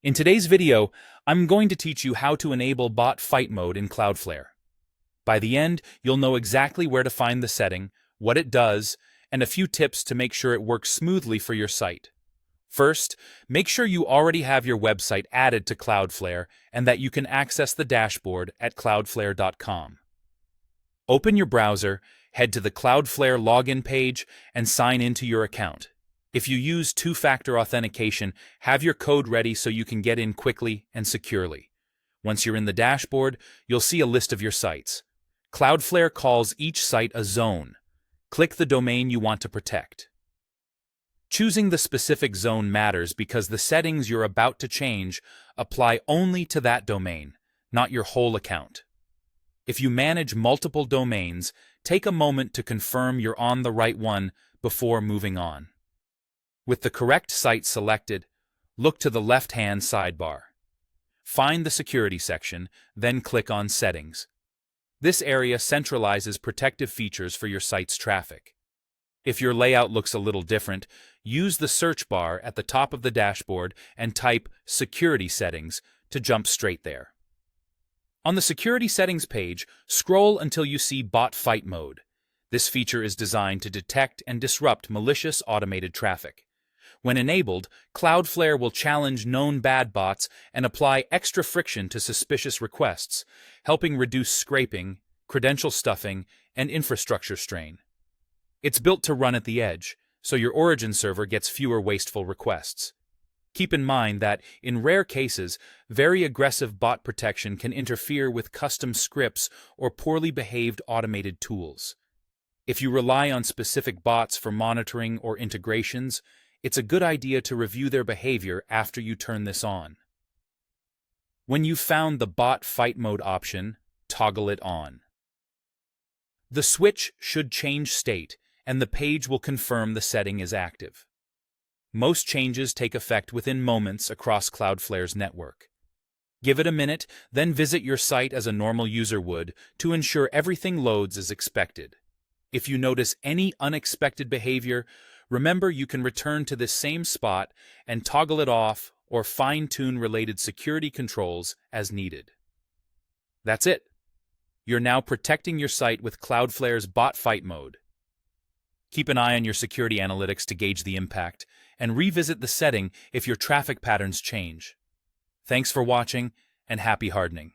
In today's video, I'm going to teach you how to enable bot fight mode in Cloudflare. By the end, you'll know exactly where to find the setting, what it does, and a few tips to make sure it works smoothly for your site. First, make sure you already have your website added to Cloudflare and that you can access the dashboard at cloudflare.com. Open your browser, head to the Cloudflare login page, and sign into your account. If you use two-factor authentication, have your code ready so you can get in quickly and securely. Once you're in the dashboard, you'll see a list of your sites. Cloudflare calls each site a zone. Click the domain you want to protect. Choosing the specific zone matters because the settings you're about to change apply only to that domain, not your whole account. If you manage multiple domains, take a moment to confirm you're on the right one before moving on. With the correct site selected, look to the left-hand sidebar. Find the Security section, then click on Settings. This area centralizes protective features for your site's traffic. If your layout looks a little different, use the search bar at the top of the dashboard and type Security Settings to jump straight there. On the Security Settings page, scroll until you see Bot Fight Mode. This feature is designed to detect and disrupt malicious automated traffic. When enabled, Cloudflare will challenge known bad bots and apply extra friction to suspicious requests, helping reduce scraping, credential stuffing, and infrastructure strain. It's built to run at the edge, so your origin server gets fewer wasteful requests. Keep in mind that, in rare cases, very aggressive bot protection can interfere with custom scripts or poorly behaved automated tools. If you rely on specific bots for monitoring or integrations, it's a good idea to review their behavior after you turn this on. When you've found the Bot Fight Mode option, toggle it on. The switch should change state, and the page will confirm the setting is active. Most changes take effect within moments across Cloudflare's network. Give it a minute, then visit your site as a normal user would to ensure everything loads as expected. If you notice any unexpected behavior, remember you can return to this same spot and toggle it off or fine-tune related security controls as needed. That's it. You're now protecting your site with Cloudflare's Bot Fight Mode. Keep an eye on your security analytics to gauge the impact, and revisit the setting if your traffic patterns change. Thanks for watching, and happy hardening.